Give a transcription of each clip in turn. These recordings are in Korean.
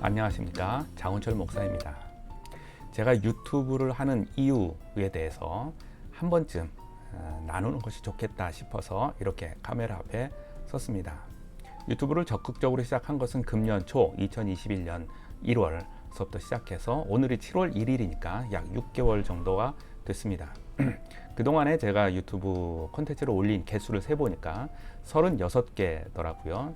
안녕하십니까, 장훈철 목사입니다. 제가 유튜브를 하는 이유에 대해서 한 번쯤 나누는 것이 좋겠다 싶어서 이렇게 카메라 앞에 섰습니다. 유튜브를 적극적으로 시작한 것은 금년 초 2021년 1월서부터 시작해서 오늘이 7월 1일이니까 약 6개월 정도가 됐습니다. 그동안에 제가 유튜브 콘텐츠를 올린 개수를 세보니까 36개더라고요.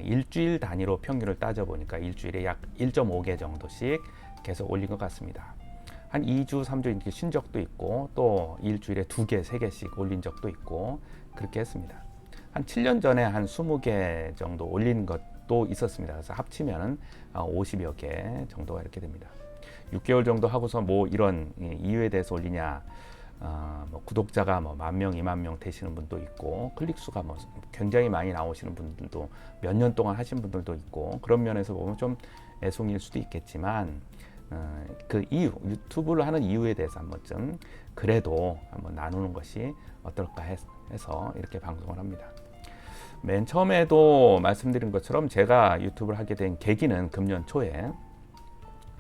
일주일 단위로 평균을 따져보니까 일주일에 약 1.5개 정도씩 계속 올린 것 같습니다. 한 2주, 3주 이렇게 쉰 적도 있고 또 일주일에 2개, 3개씩 올린 적도 있고 그렇게 했습니다. 한 7년 전에 한 20개 정도 올린 것도 있었습니다. 그래서 합치면 50여 개 정도가 이렇게 됩니다. 6개월 정도 하고서 뭐 이런 이유에 대해서 올리냐, 뭐 구독자가 뭐 10,000명, 20,000명 되시는 분도 있고 클릭수가 뭐 굉장히 많이 나오시는 분들도 몇 년 동안 하신 분들도 있고 그런 면에서 보면 좀 애송일 수도 있겠지만 그 이유, 유튜브를 하는 이유에 대해서 한 번쯤 그래도 한번 나누는 것이 어떨까 해서 이렇게 방송을 합니다. 맨 처음에도 말씀드린 것처럼 제가 유튜브를 하게 된 계기는 금년 초에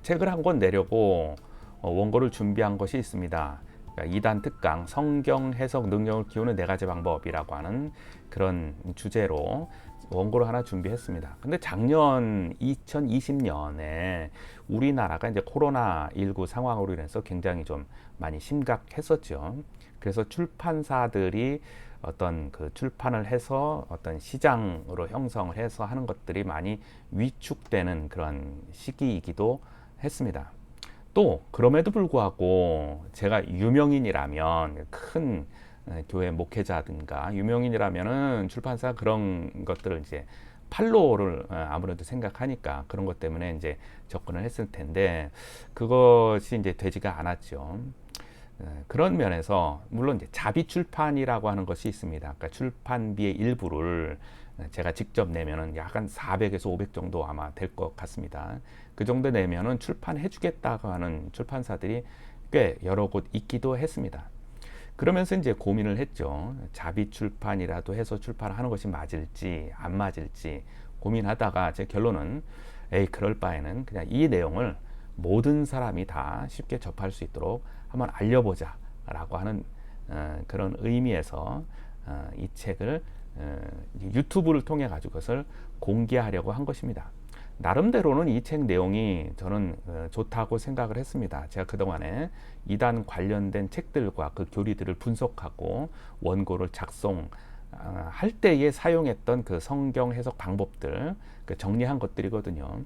책을 한 권 내려고 원고를 준비한 것이 있습니다. 2단 특강 성경 해석 능력을 키우는 4가지 방법이라고 하는 그런 주제로 원고를 하나 준비했습니다. 근데 작년 2020년에 우리나라가 이제 코로나19 상황으로 인해서 굉장히 좀 많이 심각했었죠. 그래서 출판사들이 어떤 그 출판을 해서 어떤 시장으로 형성을 해서 하는 것들이 많이 위축되는 그런 시기이기도 했습니다. 또 그럼에도 불구하고 제가 유명인이라면 큰 교회 목회자든가 유명인이라면은 출판사 그런 것들을 이제 팔로우를 아무래도 생각하니까 그런 것 때문에 이제 접근을 했을 텐데 그것이 이제 되지가 않았죠. 그런 면에서 물론 이제 자비 출판이라고 하는 것이 있습니다. 그러니까 출판비의 일부를 제가 직접 내면은 약간 400에서 500 정도 아마 될 것 같습니다. 그 정도 내면은 출판해 주겠다고 하는 출판사들이 꽤 여러 곳 있기도 했습니다. 그러면서 이제 고민을 했죠. 자비 출판이라도 해서 출판하는 것이 맞을지 안 맞을지 고민하다가 제 결론은 그럴 바에는 그냥 이 내용을 모든 사람이 다 쉽게 접할 수 있도록 한번 알려보자 라고 하는 그런 의미에서 이 책을 유튜브를 통해 가지고 그것을 공개하려고 한 것입니다. 나름대로는 이 책 내용이 저는 좋다고 생각을 했습니다. 제가 그동안에 이단 관련된 책들과 그 교리들을 분석하고 원고를 작성할 때에 사용했던 그 성경 해석 방법들 정리한 것들이거든요.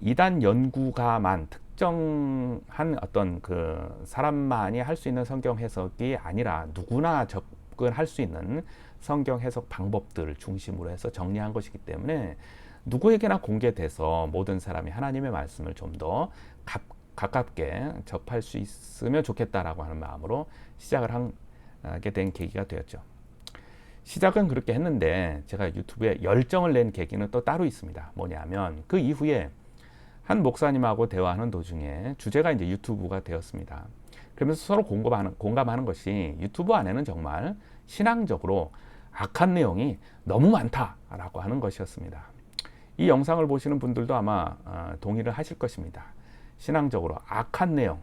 이단 연구가만 특정한 어떤 그 사람만이 할 수 있는 성경 해석이 아니라 누구나 접근할 수 있는 성경 해석 방법들을 중심으로 해서 정리한 것이기 때문에 누구에게나 공개돼서 모든 사람이 하나님의 말씀을 좀 더 가깝게 접할 수 있으면 좋겠다라고 하는 마음으로 시작을 하게 된 계기가 되었죠. 시작은 그렇게 했는데 제가 유튜브에 열정을 낸 계기는 또 따로 있습니다. 뭐냐면 그 이후에 한 목사님하고 대화하는 도중에 주제가 이제 유튜브가 되었습니다. 그러면서 서로 공감하는 것이 유튜브 안에는 정말 신앙적으로 악한 내용이 너무 많다라고 하는 것이었습니다. 이 영상을 보시는 분들도 아마 동의를 하실 것입니다. 신앙적으로 악한 내용,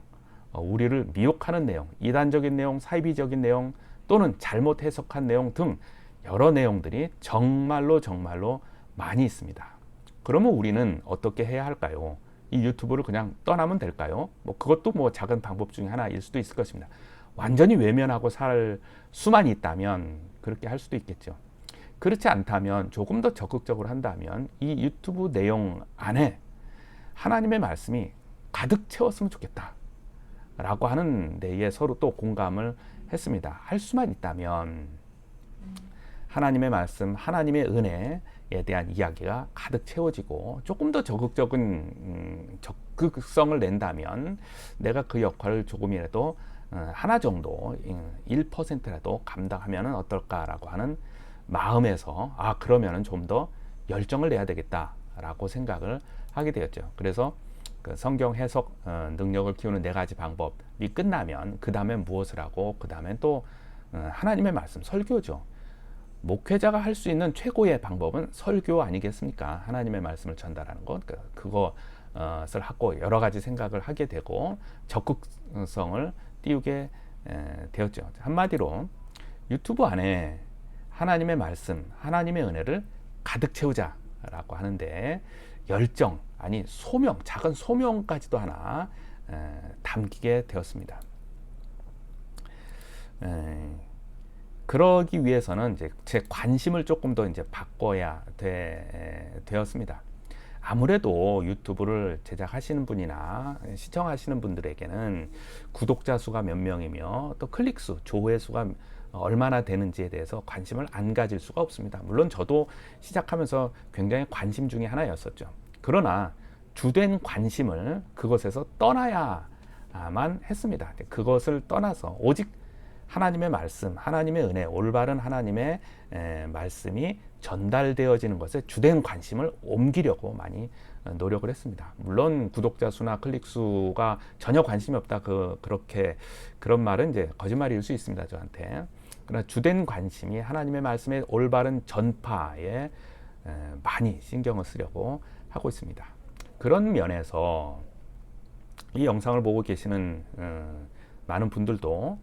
우리를 미혹하는 내용, 이단적인 내용, 사이비적인 내용 또는 잘못 해석한 내용 등 여러 내용들이 정말로 많이 있습니다. 그러면 우리는 어떻게 해야 할까요? 이 유튜브를 그냥 떠나면 될까요? 뭐 그것도 뭐 작은 방법 중에 하나일 수도 있을 것입니다. 완전히 외면하고 살 수만 있다면 그렇게 할 수도 있겠죠. 그렇지 않다면 조금 더 적극적으로 한다면 이 유튜브 내용 안에 하나님의 말씀이 가득 채웠으면 좋겠다 라고 하는 데에 서로 또 공감을 했습니다. 할 수만 있다면 하나님의 말씀, 하나님의 은혜에 대한 이야기가 가득 채워지고 조금 더 적극성을 낸다면 내가 그 역할을 조금이라도 하나 정도 1%라도 감당하면 어떨까라고 하는 마음에서 그러면은 좀 더 열정을 내야 되겠다라고 생각을 하게 되었죠. 그래서 그 성경 해석 능력을 키우는 4가지 방법이 끝나면 그 다음에 무엇을 하고 그 다음에 또 하나님의 말씀 설교죠. 목회자가 할 수 있는 최고의 방법은 설교 아니겠습니까? 하나님의 말씀을 전달하는 것, 그것을 하고 여러 가지 생각을 하게 되고 적극성을 띄우게 되었죠. 한마디로 유튜브 안에 하나님의 말씀, 하나님의 은혜를 가득 채우자라고 하는데 열정, 아니 소명, 작은 소명까지도 하나 담기게 되었습니다. 그러기 위해서는 이제 제 관심을 조금 더 이제 바꿔야 되었습니다. 아무래도 유튜브를 제작하시는 분이나 시청하시는 분들에게는 구독자 수가 몇 명이며 또 클릭 수, 조회수가 얼마나 되는지에 대해서 관심을 안 가질 수가 없습니다. 물론 저도 시작하면서 굉장히 관심 중에 하나였었죠. 그러나 주된 관심을 그것에서 떠나야만 했습니다. 그것을 떠나서 오직 하나님의 말씀, 하나님의 은혜, 올바른 하나님의 말씀이 전달되어지는 것에 주된 관심을 옮기려고 많이 노력을 했습니다. 물론 구독자 수나 클릭 수가 전혀 관심이 없다, 그런 말은 이제 거짓말일 수 있습니다, 저한테. 그러나 주된 관심이 하나님의 말씀의 올바른 전파에 많이 신경을 쓰려고 하고 있습니다. 그런 면에서 이 영상을 보고 계시는 많은 분들도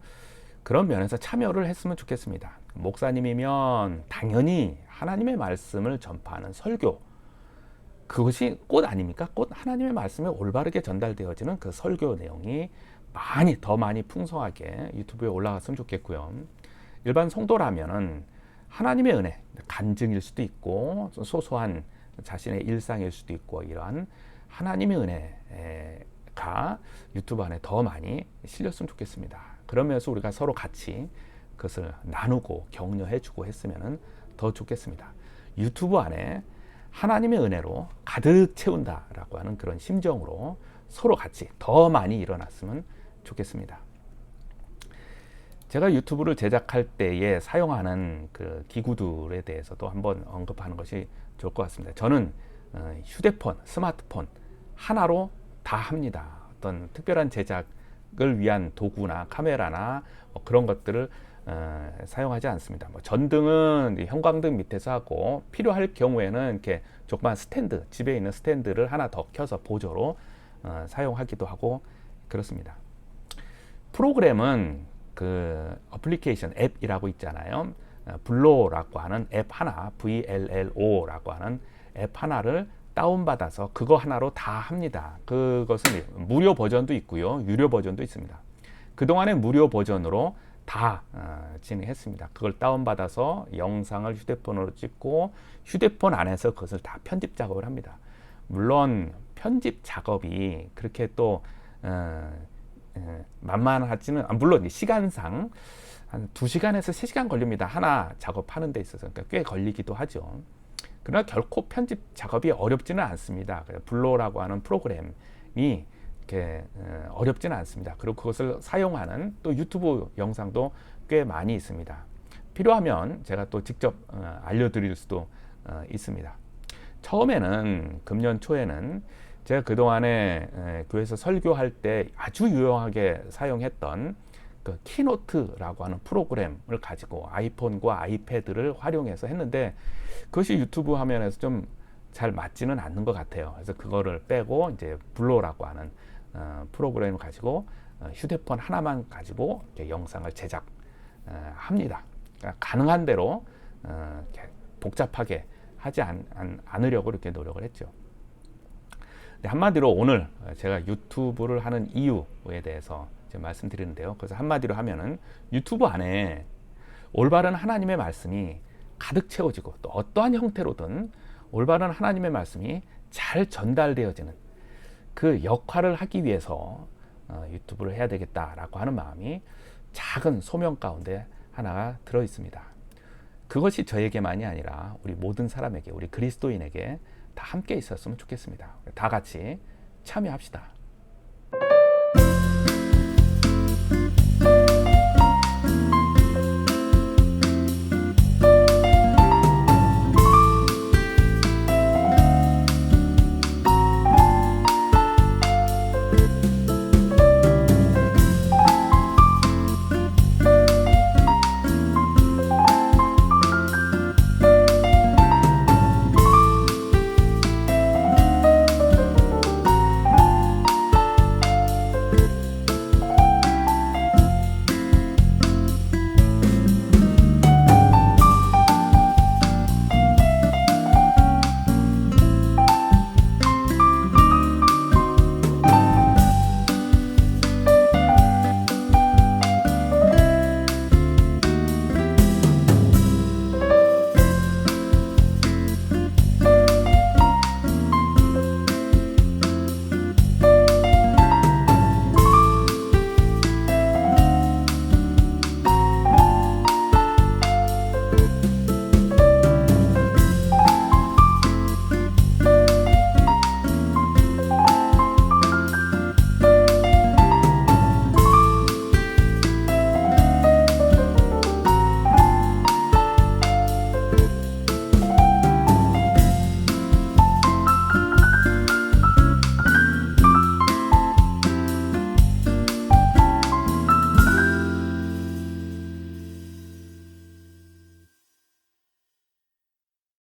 그런 면에서 참여를 했으면 좋겠습니다. 목사님이면 당연히 하나님의 말씀을 전파하는 설교, 그것이 꽃 아닙니까? 꽃, 하나님의 말씀이 올바르게 전달되어지는 그 설교 내용이 더 많이 풍성하게 유튜브에 올라갔으면 좋겠고요. 일반 성도라면은 하나님의 은혜, 간증일 수도 있고 소소한 자신의 일상일 수도 있고 이러한 하나님의 은혜가 유튜브 안에 더 많이 실렸으면 좋겠습니다. 그러면서 우리가 서로 같이 그것을 나누고 격려해주고 했으면 더 좋겠습니다. 유튜브 안에 하나님의 은혜로 가득 채운다라고 하는 그런 심정으로 서로 같이 더 많이 일어났으면 좋겠습니다. 제가 유튜브를 제작할 때에 사용하는 그 기구들에 대해서도 한번 언급하는 것이 좋을 것 같습니다. 저는 휴대폰, 스마트폰 하나로 다 합니다. 어떤 특별한 제작을 위한 도구나 카메라나 그런 것들을 사용하지 않습니다. 전등은 형광등 밑에서 하고 필요할 경우에는 이렇게 조그만 스탠드, 집에 있는 스탠드를 하나 더 켜서 보조로 사용하기도 하고 그렇습니다. 프로그램은 그 어플리케이션 앱이라고 있잖아요. 블로라고 하는 앱 하나, VLLO라고 하는 앱 하나를 다운받아서 그거 하나로 다 합니다. 그것은 무료 버전도 있고요, 유료 버전도 있습니다. 그동안에 무료 버전으로 다 진행했습니다. 그걸 다운받아서 영상을 휴대폰으로 찍고 휴대폰 안에서 그것을 다 편집 작업을 합니다. 물론 편집 작업이 그렇게 또 만만하지는, 물론 시간상 한 2시간에서 3시간 걸립니다. 하나 작업하는 데 있어서. 그러니까 꽤 걸리기도 하죠. 그러나 결코 편집 작업이 어렵지는 않습니다. 블로라고 하는 프로그램이 이렇게 어렵지는 않습니다. 그리고 그것을 사용하는 또 유튜브 영상도 꽤 많이 있습니다. 필요하면 제가 또 직접 알려드릴 수도 있습니다. 처음에는 금년 초에는 제가 그동안에 교회에서 설교할 때 아주 유용하게 사용했던 그 키노트라고 하는 프로그램을 가지고 아이폰과 아이패드를 활용해서 했는데 그것이 유튜브 화면에서 좀 잘 맞지는 않는 것 같아요. 그래서 그거를 빼고 이제 블로라고 하는 프로그램을 가지고 휴대폰 하나만 가지고 이렇게 영상을 제작합니다. 그러니까 가능한 대로 복잡하게 하지 않으려고 이렇게 노력을 했죠. 한마디로 오늘 제가 유튜브를 하는 이유에 대해서 말씀드리는데요. 그래서 한마디로 하면은 유튜브 안에 올바른 하나님의 말씀이 가득 채워지고 또 어떠한 형태로든 올바른 하나님의 말씀이 잘 전달되어지는 그 역할을 하기 위해서 유튜브를 해야 되겠다라고 하는 마음이 작은 소명 가운데 하나가 들어 있습니다. 그것이 저에게만이 아니라 우리 모든 사람에게, 우리 그리스도인에게 다 함께 있었으면 좋겠습니다. 다 같이 참여합시다.